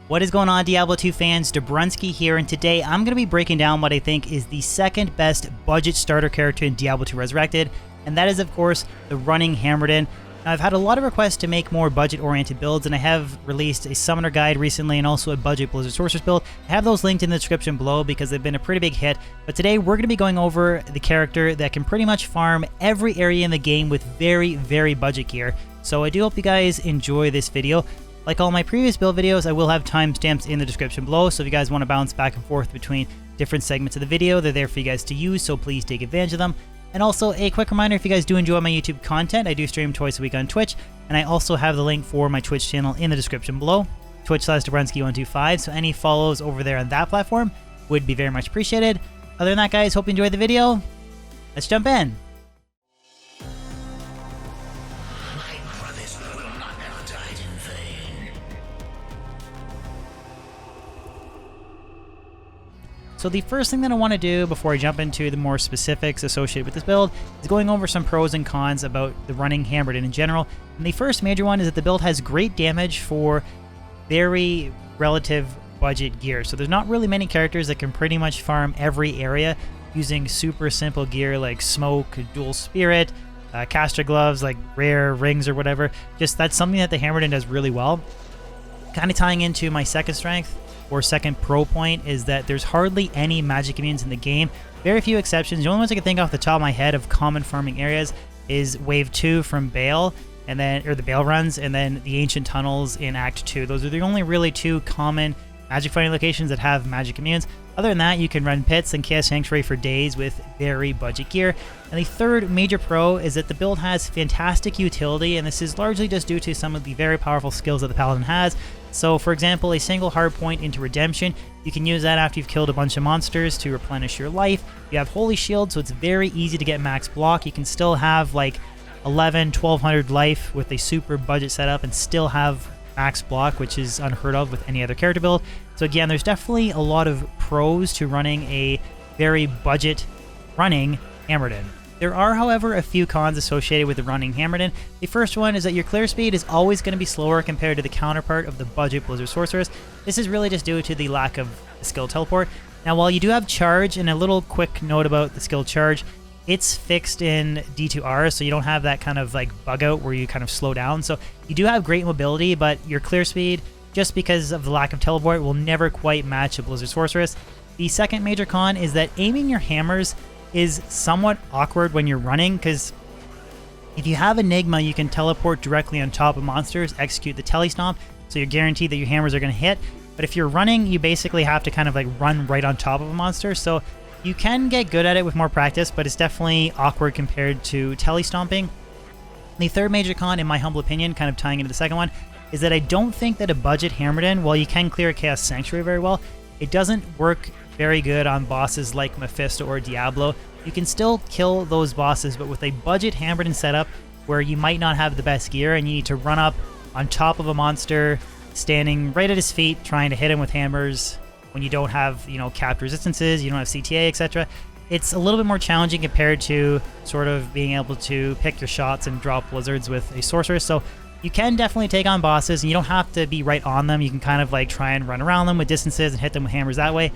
What is going on, Diablo 2 fans? Dobrunsky here, and today I'm going to be breaking down what I think is the second best budget starter character in Diablo 2 Resurrected, and that is, of course, the Running Hammerdin. Now, I've had a lot of requests to make more budget-oriented builds, and I have released a Summoner Guide recently and also a budget Blizzard Sorceress build. I have those linked in the description below because they've been a pretty big hit, but today we're going to be going over the character that can pretty much farm every area in the game with very, very budget gear. So I do hope you guys enjoy this video. Like all my previous build videos, I will have timestamps in the description below, so if you guys want to bounce back and forth between different segments of the video, they're there for you guys to use, so please take advantage of them. And also, a quick reminder, if you guys do enjoy my YouTube content, I do stream twice a week on Twitch, and I also have the link for my Twitch channel in the description below, Twitch/Dobrunsky125, so any follows over there on that platform would be very much appreciated. Other than that, guys, hope you enjoyed the video. Let's jump in. So the first thing that I want to do before I jump into the more specifics associated with this build is going over some pros and cons about the Running Hammerdin in general. And the first major one is that the build has great damage for very relative budget gear. So there's not really many characters that can pretty much farm every area using super simple gear like Smoke, Dual Spirit, caster gloves, like rare rings or whatever. Just that's something that the Hammerdin does really well. Kind of tying into my second strength, or second pro point, is that there's hardly any magic immunes in the game. Very few exceptions. The only ones I can think off the top of my head of common farming areas is Wave 2 from Bale, and then, or the Bale runs, and then the Ancient Tunnels in Act 2. Those are the only really two common magic fighting locations that have magic immunes. Other than that, you can run pits and Chaos Sanctuary for days with very budget gear. And the third major pro is that the build has fantastic utility, and this is largely just due to some of the very powerful skills that the Paladin has. So, for example, a single hard point into Redemption, you can use that after you've killed a bunch of monsters to replenish your life. You have Holy Shield, so it's very easy to get max block. You can still have like 1200 life with a super budget setup and still have max block, which is unheard of with any other character build. So again, there's definitely a lot of pros to running a very budget Running Hammerdin. There are, however, a few cons associated with the Running Hammerdin. The first one is that your clear speed is always going to be slower compared to the counterpart of the budget Blizzard Sorceress. This is really just due to the lack of the skill teleport. Now, while you do have charge, and a little quick note about the skill charge, it's fixed in D2R, so you don't have that kind of like bug out where you kind of slow down. So you do have great mobility, but your clear speed, just because of the lack of teleport, will never quite match a Blizzard Sorceress. The second major con is that aiming your hammers is somewhat awkward when you're running, because if you have Enigma, you can teleport directly on top of monsters, execute the telestomp, so you're guaranteed that your hammers are going to hit. But if you're running, you basically have to kind of like run right on top of a monster, so you can get good at it with more practice, but it's definitely awkward compared to telestomping. The third major con, in my humble opinion, kind of tying into the second one, is that I don't think that a budget Hammerdin, while you can clear Chaos Sanctuary very well, it doesn't work very good on bosses like Mephisto or Diablo. You can still kill those bosses, but with a budget Hammerdin setup where you might not have the best gear and you need to run up on top of a monster, standing right at his feet, trying to hit him with hammers, when you don't have, you know, capped resistances, you don't have CTA, etc. It's a little bit more challenging compared to sort of being able to pick your shots and drop blizzards with a sorceress. So you can definitely take on bosses, and you don't have to be right on them. You can kind of like try and run around them with distances and hit them with hammers that way.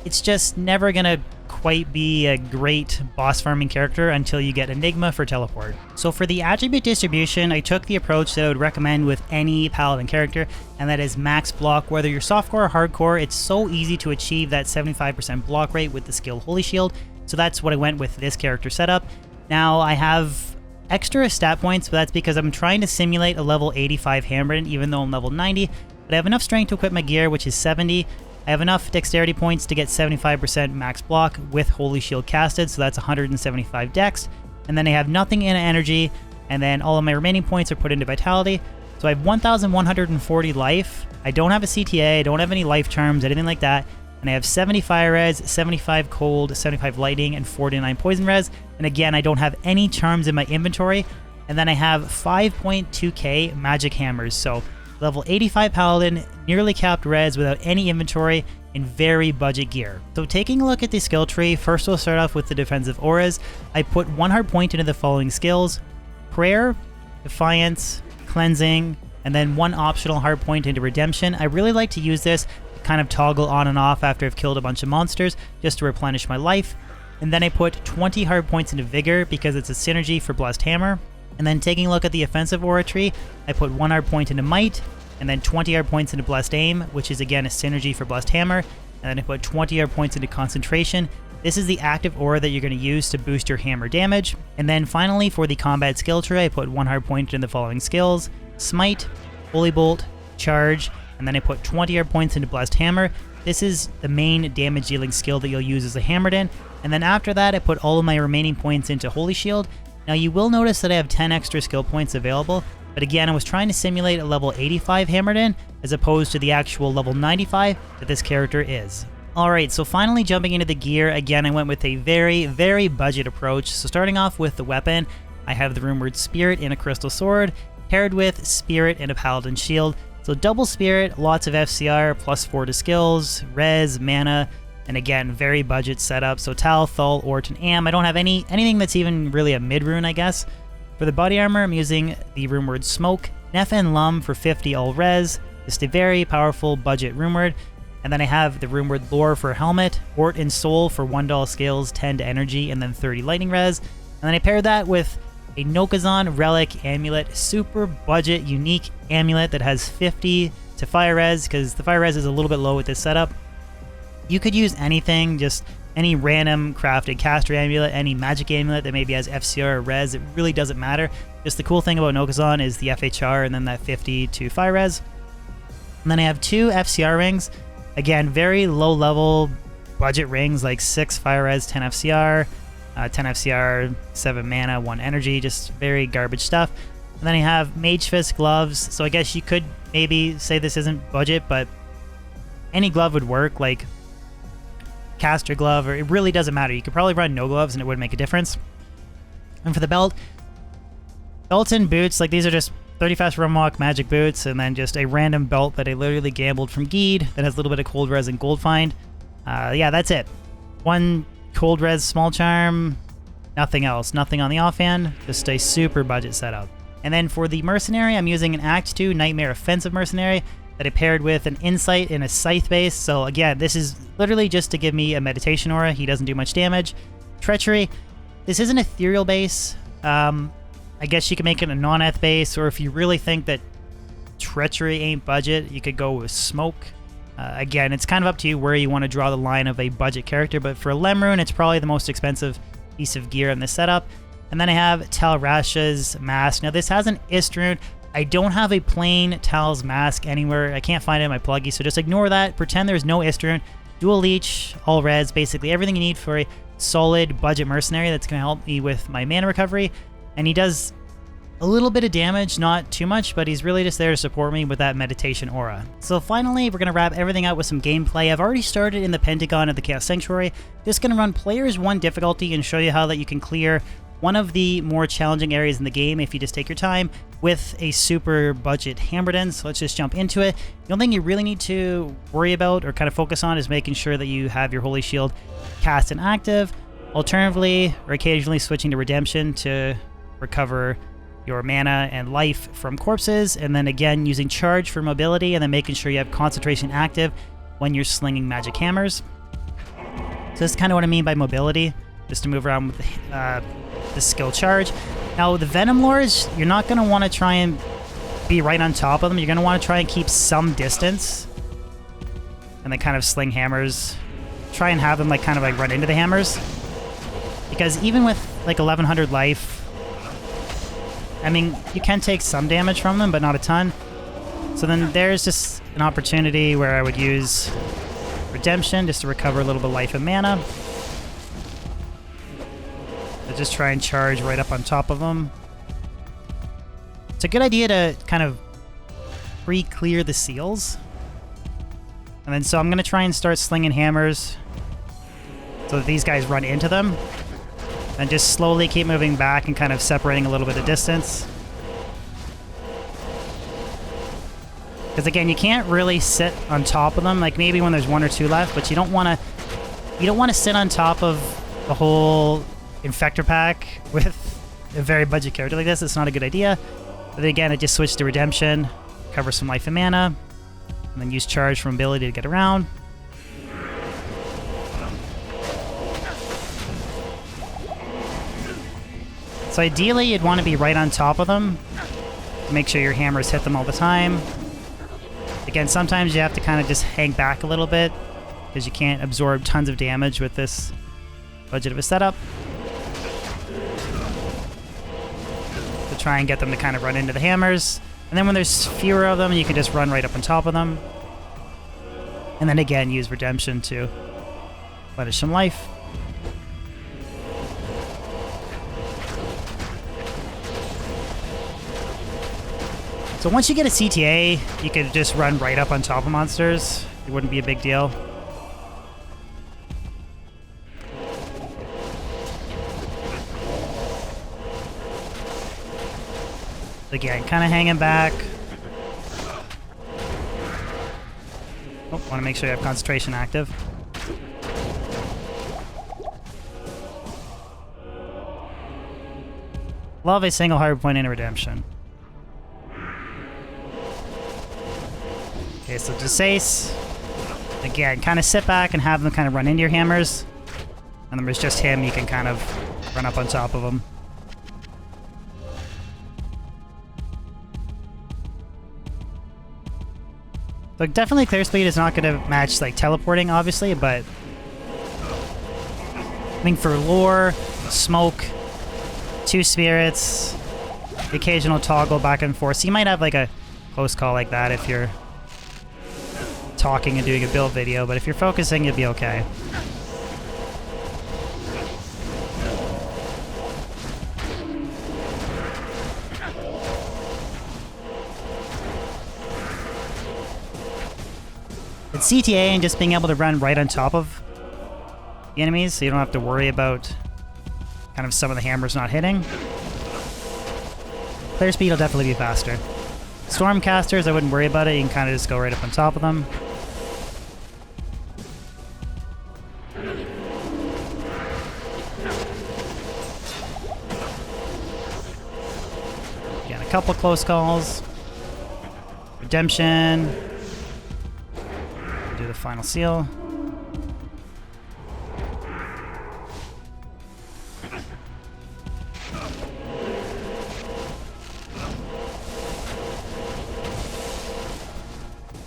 It's just never gonna quite be a great boss farming character until you get Enigma for teleport. So for the attribute distribution, I took the approach that I would recommend with any Paladin character, and that is max block. Whether you're softcore or hardcore, it's so easy to achieve that 75% block rate with the skill Holy Shield, so that's what I went with this character setup. Now I have extra stat points, but that's because I'm trying to simulate a level 85 Hammerdin even though I'm level 90, but I have enough strength to equip my gear, which is 70. I have enough dexterity points to get 75% max block with Holy Shield casted, so that's 175 dex. And then I have nothing in energy, and then all of my remaining points are put into vitality. So I have 1,140 life. I don't have a CTA, I don't have any life charms, anything like that. And I have 70 fire res, 75 cold, 75 lightning, and 49 poison res. And again, I don't have any charms in my inventory. And then I have 5.2k magic hammers. So level 85 Paladin, nearly capped res without any inventory, in very budget gear. So taking a look at the skill tree, first we'll start off with the defensive auras. I put one hard point into the following skills: Prayer, Defiance, Cleansing, and then 1 optional hard point into Redemption. I really like to use this to kind of toggle on and off after I've killed a bunch of monsters, just to replenish my life. And then I put 20 hard points into Vigor because it's a synergy for Blessed Hammer. And then taking a look at the offensive aura tree, I put 1 hard point into Might, and then 20 hard points into Blessed Aim, which is again a synergy for Blessed Hammer. And then I put 20 hard points into Concentration. This is the active aura that you're going to use to boost your hammer damage. And then finally, for the combat skill tree, I put 1 hard point in the following skills: Smite, Holy Bolt, Charge, and then I put 20 hard points into Blessed Hammer. This is the main damage dealing skill that you'll use as a Hammerden. And then after that, I put all of my remaining points into Holy Shield. Now you will notice that I have 10 extra skill points available, but again, I was trying to simulate a level 85 Hammerden as opposed to the actual level 95 that this character is. Alright, so finally jumping into the gear, again I went with a very, very budget approach. So starting off with the weapon, I have the Rumored Spirit in a Crystal Sword, paired with Spirit and a Paladin Shield. So double Spirit, lots of FCR, +4 to skills, res, mana, and again, very budget setup. So Tal, Thul, Orton, Am. I don't have anything that's even really a mid-rune, I guess. For the body armor, I'm using the Rumored Smoke, Nef and Lum for 50 all res, just a very powerful budget Rumored. And then I have the Rumored Lore for helmet, Ort and Soul for $1 skills, 10 to energy, and then 30 lightning res. And then I paired that with a Nokazan Relic Amulet, super budget, unique amulet that has 50 to fire res, because the fire res is a little bit low with this setup. You could use anything, just any random crafted caster amulet, any magic amulet that maybe has FCR or res, it really doesn't matter. Just the cool thing about Nokazan is the FHR and then that 50 to fire res. And then I have 2 FCR rings. Again, very low level budget rings, like 6 fire res, 10 FCR, 10 FCR, 7 mana, 1 energy, just very garbage stuff. And then I have Mage Fist gloves, so I guess you could maybe say this isn't budget, but any glove would work, like caster glove, or it really doesn't matter. You could probably run no gloves and it wouldn't make a difference. And for the belts and boots, like these are just 30 fast Rumwalk magic boots, and then just a random belt that I literally gambled from Geed that has a little bit of cold res and gold find. Yeah, that's it. 1 cold res small charm, nothing else. Nothing on the offhand, just a super budget setup. And then for the Mercenary, I'm using an Act 2 Nightmare Offensive Mercenary that I paired with an Insight and a Scythe base. So again, this is literally just to give me a Meditation aura. He doesn't do much damage. Treachery, this is an Ethereal base. I guess you can make it a non-eth base, or if you really think that Treachery ain't budget, you could go with Smoke. Again, it's kind of up to you where you want to draw the line of a budget character, but for Lemrune, it's probably the most expensive piece of gear in this setup. And then I have Tal Rasha's mask. Now this has an Istrune. I don't have a plain Tal's mask anywhere. I can't find it in my pluggy, so just ignore that. Pretend there's no Istrune. Dual Leech, all res, basically everything you need for a solid budget Mercenary that's going to help me with my mana recovery. And he does a little bit of damage, not too much, but he's really just there to support me with that Meditation aura. So finally, we're going to wrap everything out with some gameplay. I've already started in the Pentagon of the Chaos Sanctuary. Just going to run Players 1 difficulty and show you how that you can clear one of the more challenging areas in the game if you just take your time with a super budget Hammerden. So let's just jump into it. The only thing you really need to worry about or kind of focus on is making sure that you have your Holy Shield cast and active. Alternatively, or occasionally switching to Redemption to recover your mana and life from corpses, and then again using Charge for mobility, and then making sure you have Concentration active when you're slinging magic hammers. So that's kind of what I mean by mobility, just to move around with the skill Charge. Now the Venom Lords, you're not going to want to try and be right on top of them. You're going to want to try and keep some distance and then kind of sling hammers. Try and have them like kind of like run into the hammers, because even with like 1100 life, I mean, you can take some damage from them, but not a ton. So then there's just an opportunity where I would use Redemption just to recover a little bit of life and mana. I just try and charge right up on top of them. It's a good idea to kind of pre-clear the seals. And then so I'm going to try and start slinging hammers so that these guys run into them. And just slowly keep moving back and kind of separating a little bit of distance. Because again, you can't really sit on top of them, like maybe when there's 1 or 2 left, but you don't want to sit on top of the whole Infector pack with a very budget character like this. It's not a good idea. But then again, I just switched to Redemption. recover some life and mana, and then use charge from ability to get around. So ideally, you'd want to be right on top of them. Make sure your hammers hit them all the time. Again, sometimes you have to kind of just hang back a little bit because you can't absorb tons of damage with this budget of a setup. To try and get them to kind of run into the hammers. And then when there's fewer of them, you can just run right up on top of them. And then again, use Redemption to replenish some life. So once you get a CTA, you can just run right up on top of monsters. It wouldn't be a big deal. Again, kind of hanging back. Oh, want to make sure you have concentration active. Love a single hard point in a redemption. Okay, so just Ace. Again, kind of sit back and have them kind of run into your hammers. And then there's just him, you can kind of run up on top of him. So definitely clear speed is not going to match like teleporting, obviously, but I think for lore, smoke, 2 spirits, the occasional toggle back and forth. So you might have like a close call like that if you're talking and doing a build video, but if you're focusing, you'll be okay. It's CTA and just being able to run right on top of the enemies, so you don't have to worry about kind of some of the hammers not hitting. Player speed will definitely be faster. Stormcasters, I wouldn't worry about it. You can kind of just go right up on top of them. Again, a couple close calls. Redemption. Do the final seal.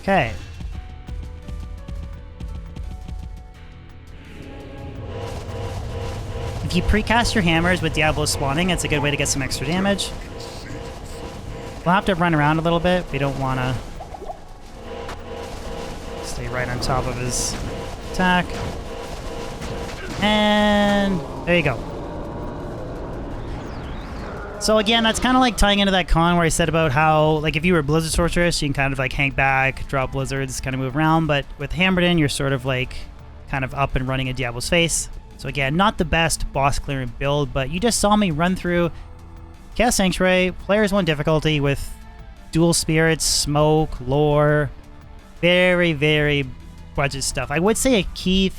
Okay. If you precast your hammers with Diablo spawning, it's a good way to get some extra damage. We'll have to run around a little bit. We don't want to stay right on top of his attack. And there you go. So again, that's kind of like tying into that con where I said about how, like, if you were Blizzard Sorceress, you can kind of like hang back, drop blizzards, kind of move around, but with Hammerden, you're sort of like kind of up and running in Diablo's face. So again, not the best boss clearing build, but you just saw me run through Chaos Sanctuary, Players 1 difficulty with dual spirits, smoke, lore, very, very budget stuff. I would say a key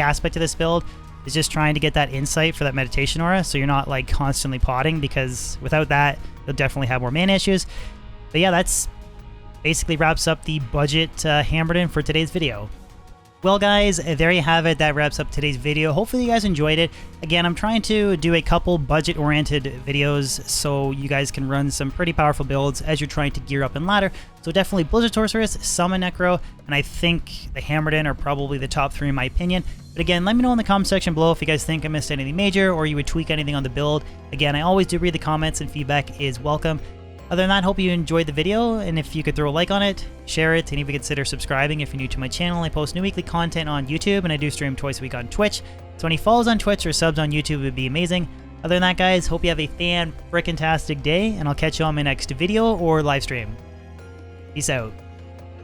aspect of this build is just trying to get that insight for that meditation aura, so you're not like constantly potting, because without that, you'll definitely have more mana issues. But yeah, that's basically wraps up the budget Hammerden for today's video. Well guys, there you have it. That wraps up today's video. Hopefully you guys enjoyed it. Again, I'm trying to do a couple budget-oriented videos so you guys can run some pretty powerful builds as you're trying to gear up in ladder. So definitely Blizzard Sorceress, Summon Necro, and I think the Hammerden are probably the top 3 in my opinion. But again, let me know in the comment section below if you guys think I missed anything major or you would tweak anything on the build. Again, I always do read the comments and feedback is welcome. Other than that, hope you enjoyed the video, and if you could throw a like on it, share it, and even consider subscribing if you're new to my channel. I post new weekly content on YouTube, and I do stream twice a week on Twitch. So any follows on Twitch or subs on YouTube would be amazing. Other than that, guys, hope you have a fan-frickin-tastic day, and I'll catch you on my next video or live stream. Peace out.